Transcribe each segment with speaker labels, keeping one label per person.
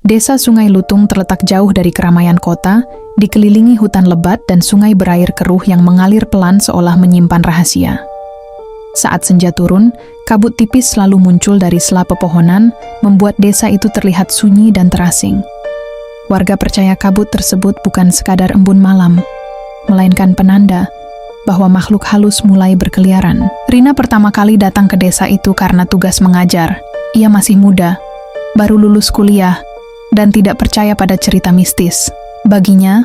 Speaker 1: Desa Sungai Lutung terletak jauh dari keramaian kota, dikelilingi hutan lebat dan sungai berair keruh yang mengalir pelan seolah menyimpan rahasia. Saat senja turun, kabut tipis selalu muncul dari sela pepohonan, membuat desa itu terlihat sunyi dan terasing. Warga percaya kabut tersebut bukan sekadar embun malam, melainkan penanda bahwa makhluk halus mulai berkeliaran. Rina pertama kali datang ke desa itu karena tugas mengajar. Ia masih muda, baru lulus kuliah, dan tidak percaya pada cerita mistis. Baginya,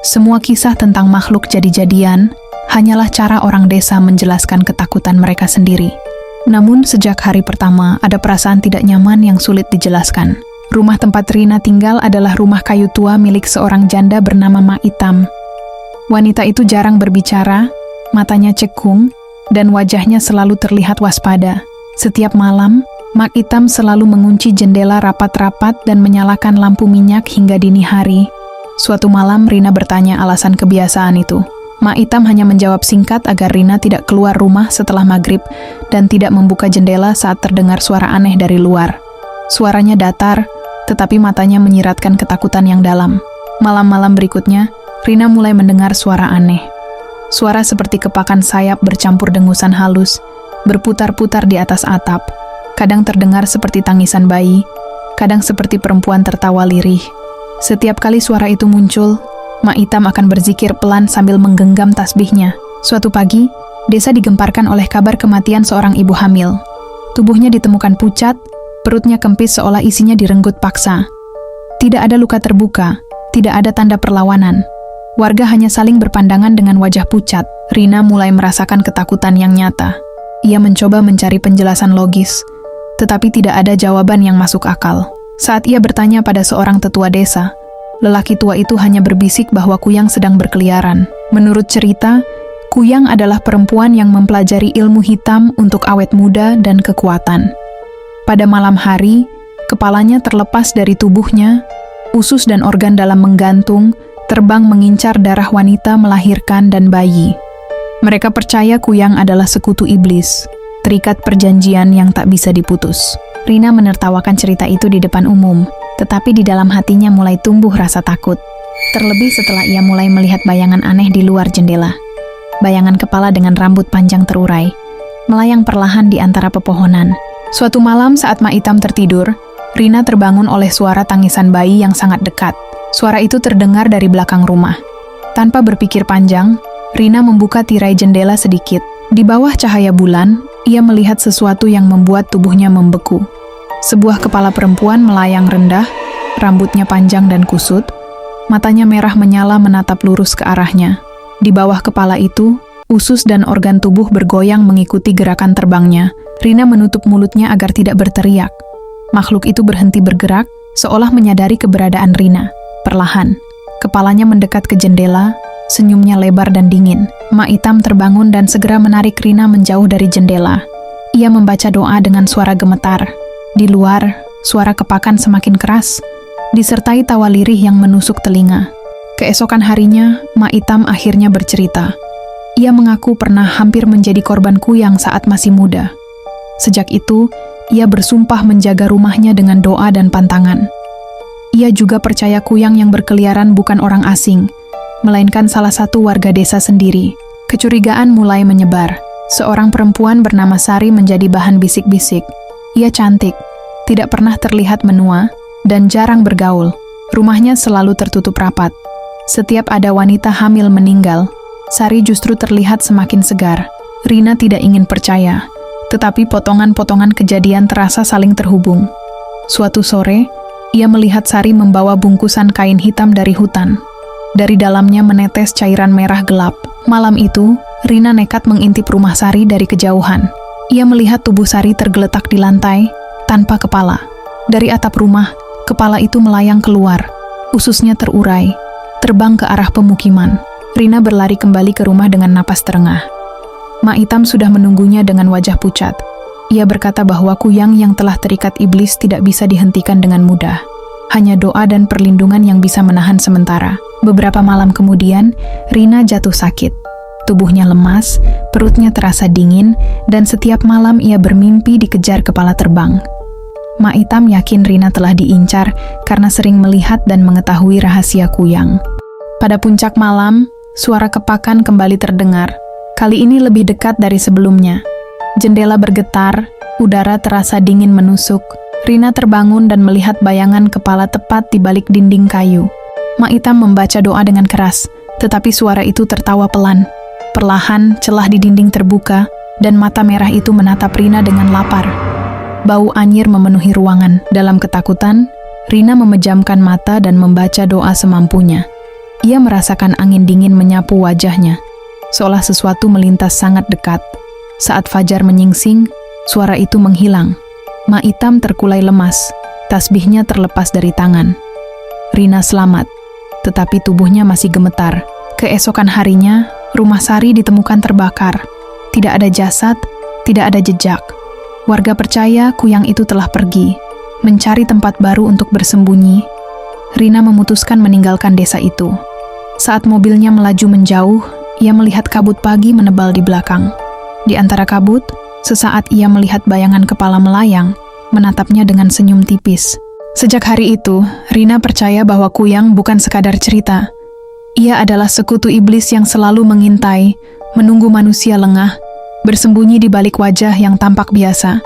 Speaker 1: semua kisah tentang makhluk jadi-jadian hanyalah cara orang desa menjelaskan ketakutan mereka sendiri. Namun sejak hari pertama, ada perasaan tidak nyaman yang sulit dijelaskan. Rumah tempat Rina tinggal adalah rumah kayu tua milik seorang janda bernama Mak Itam. Wanita itu jarang berbicara, matanya cekung, dan wajahnya selalu terlihat waspada. Setiap malam, Mak Itam selalu mengunci jendela rapat-rapat dan menyalakan lampu minyak hingga dini hari. Suatu malam, Rina bertanya alasan kebiasaan itu. Mak Itam hanya menjawab singkat agar Rina tidak keluar rumah setelah maghrib dan tidak membuka jendela saat terdengar suara aneh dari luar. Suaranya datar, tetapi matanya menyiratkan ketakutan yang dalam. Malam-malam berikutnya, Rina mulai mendengar suara aneh. Suara seperti kepakan sayap bercampur dengusan halus, berputar-putar di atas atap. Kadang terdengar seperti tangisan bayi, kadang seperti perempuan tertawa lirih. Setiap kali suara itu muncul, Mak Itam akan berzikir pelan sambil menggenggam tasbihnya. Suatu pagi, desa digemparkan oleh kabar kematian seorang ibu hamil. Tubuhnya ditemukan pucat, perutnya kempis seolah isinya direnggut paksa. Tidak ada luka terbuka, tidak ada tanda perlawanan. Warga hanya saling berpandangan dengan wajah pucat. Rina mulai merasakan ketakutan yang nyata. Ia mencoba mencari penjelasan logis, tetapi tidak ada jawaban yang masuk akal. Saat ia bertanya pada seorang tetua desa, lelaki tua itu hanya berbisik bahwa Kuyang sedang berkeliaran. Menurut cerita, Kuyang adalah perempuan yang mempelajari ilmu hitam untuk awet muda dan kekuatan. Pada malam hari, kepalanya terlepas dari tubuhnya, usus dan organ dalam menggantung, terbang mengincar darah wanita melahirkan dan bayi. Mereka percaya Kuyang adalah sekutu iblis, terikat perjanjian yang tak bisa diputus. Rina menertawakan cerita itu di depan umum, tetapi di dalam hatinya mulai tumbuh rasa takut. Terlebih setelah ia mulai melihat bayangan aneh di luar jendela. Bayangan kepala dengan rambut panjang terurai, melayang perlahan di antara pepohonan. Suatu malam saat Mak Itam tertidur, Rina terbangun oleh suara tangisan bayi yang sangat dekat. Suara itu terdengar dari belakang rumah. Tanpa berpikir panjang, Rina membuka tirai jendela sedikit. Di bawah cahaya bulan, ia melihat sesuatu yang membuat tubuhnya membeku. Sebuah kepala perempuan melayang rendah, rambutnya panjang dan kusut, matanya merah menyala menatap lurus ke arahnya. Di bawah kepala itu, usus dan organ tubuh bergoyang mengikuti gerakan terbangnya. Rina menutup mulutnya agar tidak berteriak. Makhluk itu berhenti bergerak, seolah menyadari keberadaan Rina. Perlahan, kepalanya mendekat ke jendela, senyumnya lebar dan dingin. Mak Itam terbangun dan segera menarik Rina menjauh dari jendela. Ia membaca doa dengan suara gemetar. Di luar, suara kepakan semakin keras, disertai tawa lirih yang menusuk telinga. Keesokan harinya, Mak Itam akhirnya bercerita. Ia mengaku pernah hampir menjadi korban Kuyang saat masih muda. Sejak itu, ia bersumpah menjaga rumahnya dengan doa dan pantangan. Ia juga percaya Kuyang yang berkeliaran bukan orang asing, melainkan salah satu warga desa sendiri. Kecurigaan mulai menyebar. Seorang perempuan bernama Sari menjadi bahan bisik-bisik. Ia cantik, tidak pernah terlihat menua, dan jarang bergaul. Rumahnya selalu tertutup rapat. Setiap ada wanita hamil meninggal, Sari justru terlihat semakin segar. Rina tidak ingin percaya, tetapi potongan-potongan kejadian terasa saling terhubung. Suatu sore, ia melihat Sari membawa bungkusan kain hitam dari hutan. Dari dalamnya menetes cairan merah gelap. Malam itu, Rina nekat mengintip rumah Sari dari kejauhan. Ia melihat tubuh Sari tergeletak di lantai, tanpa kepala. Dari atap rumah, kepala itu melayang keluar. Ususnya terurai, terbang ke arah pemukiman. Rina berlari kembali ke rumah dengan napas terengah. Mak Itam sudah menunggunya dengan wajah pucat. Ia berkata bahwa Kuyang yang telah terikat iblis tidak bisa dihentikan dengan mudah. Hanya doa dan perlindungan yang bisa menahan sementara. Beberapa malam kemudian, Rina jatuh sakit. Tubuhnya lemas, perutnya terasa dingin, dan setiap malam ia bermimpi dikejar kepala terbang. Mak Itam yakin Rina telah diincar karena sering melihat dan mengetahui rahasia Kuyang. Pada puncak malam, suara kepakan kembali terdengar. Kali ini lebih dekat dari sebelumnya. Jendela bergetar, udara terasa dingin menusuk. Rina terbangun dan melihat bayangan kepala tepat di balik dinding kayu. Mak Itam membaca doa dengan keras, tetapi suara itu tertawa pelan. Perlahan, celah di dinding terbuka, dan mata merah itu menatap Rina dengan lapar. Bau anyir memenuhi ruangan. Dalam ketakutan, Rina memejamkan mata dan membaca doa semampunya. Ia merasakan angin dingin menyapu wajahnya, seolah sesuatu melintas sangat dekat. Saat fajar menyingsing, suara itu menghilang. Mak Itam terkulai lemas, tasbihnya terlepas dari tangan. Rina selamat, tetapi tubuhnya masih gemetar. Keesokan harinya, rumah Sari ditemukan terbakar. Tidak ada jasad, tidak ada jejak. Warga percaya Kuyang itu telah pergi, mencari tempat baru untuk bersembunyi. Rina memutuskan meninggalkan desa itu. Saat mobilnya melaju menjauh, ia melihat kabut pagi menebal di belakang. Di antara kabut, sesaat ia melihat bayangan kepala melayang, menatapnya dengan senyum tipis. Sejak hari itu, Rina percaya bahwa Kuyang bukan sekadar cerita. Ia adalah sekutu iblis yang selalu mengintai, menunggu manusia lengah, bersembunyi di balik wajah yang tampak biasa.